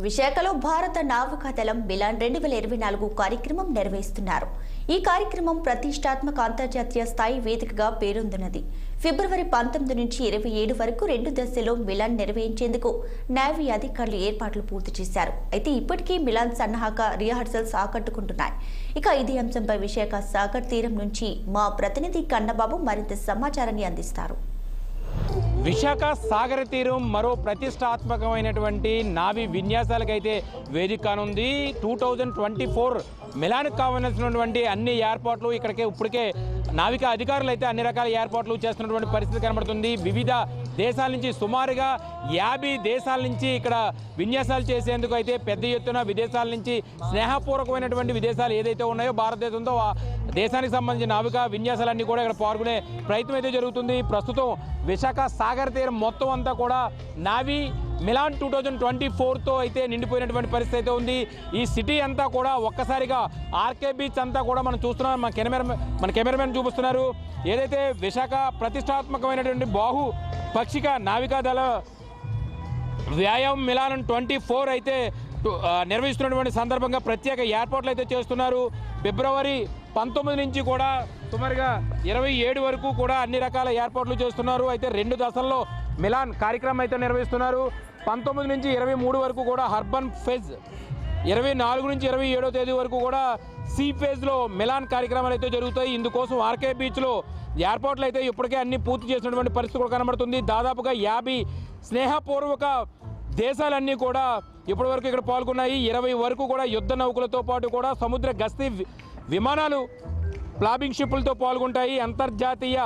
విశాఖలో భారత నావికాదళం మిలాన్ 2024 కార్యక్రమం నిర్వహిస్తున్నారు. ఈ కార్యక్రమం ప్రతిష్టాత్మక అంతర్జాతీయ స్థాయి వేదికగా పేరొందినది. ఫిబ్రవరి 19 నుంచి 27 వరకు 2 దశల్లో మిలాన్ నిర్వహించేందుకు నేవీ అధికారులు ఏర్పాట్లు పూర్తి చేశారు. అయితే ఇప్పటికీ మిలాన్ సన్నాహక రిహార్సల్స్ ఆకట్టుకుంటున్నాయి. ఇక ఇదే అంశంపై విశాఖ సాగర్ తీరం నుంచి మా ప్రతినిధి కన్నబాబు మరింత సమాచారాన్ని అందిస్తారు. విశాఖ సాగర తీరం మరో ప్రతిష్టాత్మకమైనటువంటి నావీ విన్యాసాలకైతే వేదిక కానుంది. 2024 మిలాన్కి కావాల్సినటువంటి అన్ని ఏర్పాట్లు ఇప్పటికే నావికా అధికారులు అయితే అన్ని రకాల ఏర్పాట్లు చేస్తున్నటువంటి పరిస్థితి కనబడుతుంది. వివిధ దేశాల నుంచి సుమారుగా 50 దేశాల నుంచి ఇక్కడ విన్యాసాలు చేసేందుకు అయితే పెద్ద ఎత్తున విదేశాల నుంచి స్నేహపూర్వకమైనటువంటి విదేశాలు ఏదైతే ఉన్నాయో భారతదేశంతో ఆ దేశానికి సంబంధించిన నావికా విన్యాసాలన్నీ కూడా ఇక్కడ పాల్గొనే ప్రయత్నం అయితే జరుగుతుంది. ప్రస్తుతం విశాఖ సాగర్ తీరం మొత్తం అంతా కూడా నావీ మిలాన్ 2024తో అయితే నిండిపోయినటువంటి పరిస్థితి అయితే ఉంది. ఈ సిటీ అంతా కూడా ఒక్కసారిగా ఆర్కే బీచ్ అంతా కూడా మనం చూస్తున్నాం. మన కెమెరామెన్ చూపిస్తున్నారు. ఏదైతే విశాఖ ప్రతిష్టాత్మకమైనటువంటి బాహు పక్షిక నావికాదళ వ్యాయామం మిలాన్ 24 అయితే నిర్వహిస్తున్నటువంటి సందర్భంగా ప్రత్యేక ఏర్పాట్లు అయితే చేస్తున్నారు. ఫిబ్రవరి 19 నుంచి కూడా సుమారుగా 27 వరకు కూడా అన్ని రకాల ఏర్పాట్లు చేస్తున్నారు. అయితే 2 దశల్లో మిలాన్ కార్యక్రమం అయితే నిర్వహిస్తున్నారు. 19 నుంచి 23 వరకు కూడా అర్బన్ ఫేజ్, 24 నుంచి 27వ తేదీ వరకు కూడా సీ ఫేజ్లో మిలాన్ కార్యక్రమాలు అయితే జరుగుతాయి. ఇందుకోసం ఆర్కే బీచ్లో ఏర్పాట్లు అయితే ఇప్పటికే అన్ని పూర్తి చేసినటువంటి పరిస్థితి కూడా కనబడుతుంది. దాదాపుగా 50 స్నేహపూర్వక దేశాలన్నీ కూడా ఇప్పటివరకు ఇక్కడ పాల్గొన్నాయి. 20 వరకు కూడా యుద్ధ నౌకలతో పాటు కూడా సముద్ర గస్తీ విమానాలు, ప్లాబింగ్ షిప్పులతో పాల్గొంటాయి. అంతర్జాతీయ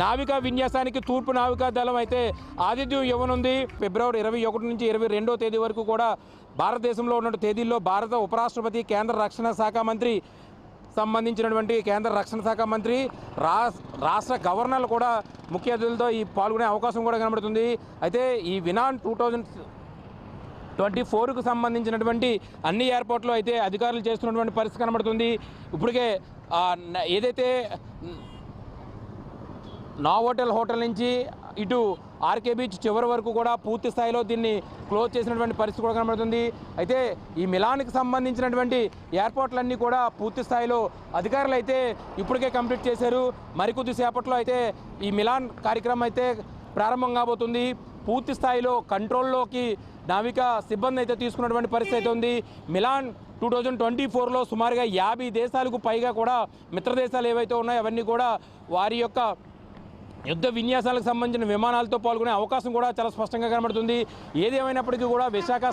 నావికా విన్యాసానికి తూర్పు నావికా దళం అయితే ఆతిథ్యం ఇవ్వనుంది. ఫిబ్రవరి 21 నుంచి 22వ తేదీ వరకు కూడా భారతదేశంలో ఉన్న తేదీల్లో భారత ఉపరాష్ట్రపతి, కేంద్ర రక్షణ శాఖ మంత్రి సంబంధించినటువంటి కేంద్ర రక్షణ శాఖ మంత్రి, రాష్ట్ర గవర్నర్లు కూడా ముఖ్య అతిథులతో ఈ పాల్గొనే అవకాశం కూడా కనబడుతుంది. అయితే ఈ మిలాన్ 2024కు సంబంధించినటువంటి అన్ని ఏర్పాట్లు అయితే అధికారులు చేస్తున్నటువంటి పరిస్థితి కనబడుతుంది. ఇప్పటికే ఏదైతే హోటల్ నుంచి ఇటు ఆర్కే బీచ్ చివరి వరకు కూడా పూర్తి స్థాయిలో దీన్ని క్లోజ్ చేసినటువంటి పరిస్థితి కూడా కనబడుతుంది. అయితే ఈ మిలాన్కి సంబంధించినటువంటి ఏర్పాట్లన్నీ కూడా పూర్తి స్థాయిలో అధికారులు అయితే ఇప్పటికే కంప్లీట్ చేశారు. మరికొద్ది సేపట్లో అయితే ఈ మిలాన్ కార్యక్రమం అయితే ప్రారంభం కాబోతుంది. పూర్తి స్థాయిలో కంట్రోల్లోకి నావికా సిబ్బంది అయితే తీసుకున్నటువంటి పరిస్థితి అయితే ఉంది. మిలాన్ 2024లో సుమారుగా 50 దేశాలకు పైగా కూడా మిత్ర దేశాలు ఏవైతే ఉన్నాయో అవన్నీ కూడా వారి యొక్క యుద్ధ విన్యాసాలకు సంబంధించిన విమానాలతో పాల్గొనే అవకాశం కూడా చాలా స్పష్టంగా కనబడుతుంది. ఏదేమైనప్పటికీ కూడా విశాఖ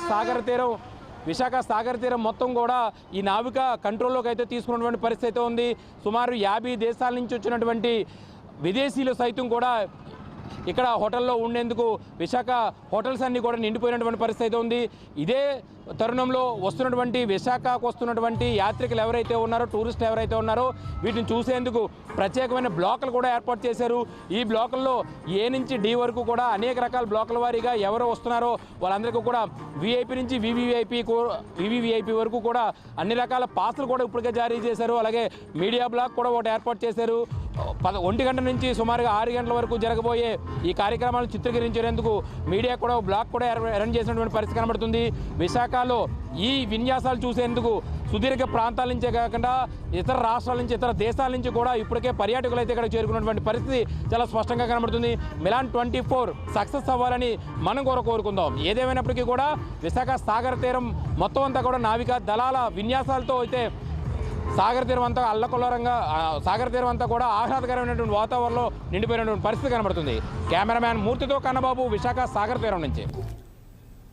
సాగర తీరం మొత్తం కూడా ఈ నావికా కంట్రోల్లోకి అయితే తీసుకున్నటువంటి పరిస్థితి అయితే ఉంది. సుమారు 50 దేశాల నుంచి వచ్చినటువంటి విదేశీయులు సైతం కూడా ఇక్కడ హోటల్లో ఉండేందుకు విశాఖ హోటల్స్ అన్నీ కూడా నిండిపోయినటువంటి పరిస్థితి అయితే ఉంది. ఇదే తరుణంలో విశాఖకు వస్తున్నటువంటి యాత్రికులు ఎవరైతే ఉన్నారో, టూరిస్టులు ఎవరైతే ఉన్నారో వీటిని చూసేందుకు ప్రత్యేకమైన బ్లాకులు కూడా ఏర్పాటు చేశారు. ఈ బ్లాకుల్లో ఏ నుంచి డి వరకు కూడా అనేక రకాల బ్లాకుల వారీగా ఎవరు వస్తున్నారో వాళ్ళందరికీ కూడా విఐపి నుంచి వివివిఐపి వరకు కూడా అన్ని రకాల పాసులు కూడా ఇప్పటికే జారీ చేశారు. అలాగే మీడియా బ్లాక్ కూడా ఒకటి ఏర్పాటు చేశారు. 1 గంట నుంచి సుమారుగా 6 గంటల వరకు జరగబోయే ఈ కార్యక్రమాలను చిత్రీకరించేందుకు మీడియా కూడా బ్లాక్ కూడా అరేంజ్ చేసినటువంటి పరిస్థితి కనబడుతుంది. విశాఖలో ఈ విన్యాసాలు చూసేందుకు సుదీర్ఘ ప్రాంతాల నుంచే కాకుండా ఇతర రాష్ట్రాల నుంచి, ఇతర దేశాల నుంచి కూడా ఇప్పటికే పర్యాటకులు అయితే ఇక్కడ చేరుకున్నటువంటి పరిస్థితి చాలా స్పష్టంగా కనబడుతుంది. మిలాన్ 24 సక్సెస్ అవ్వాలని మనం కోరుకుందాం. ఏదేమైనప్పటికీ కూడా విశాఖ సాగర తీరం మొత్తం అంతా కూడా నావికా దళాల విన్యాసాలతో అయితే సాగర తీరం అంతా కూడా ఆహ్లాదకరమైనటువంటి వాతావరణంలో నిండిపోయినటువంటి పరిస్థితి కనబడుతుంది. కెమెరామ్యాన్ మూర్తితో కన్నబాబు, విశాఖ సాగర తీరం నుంచి.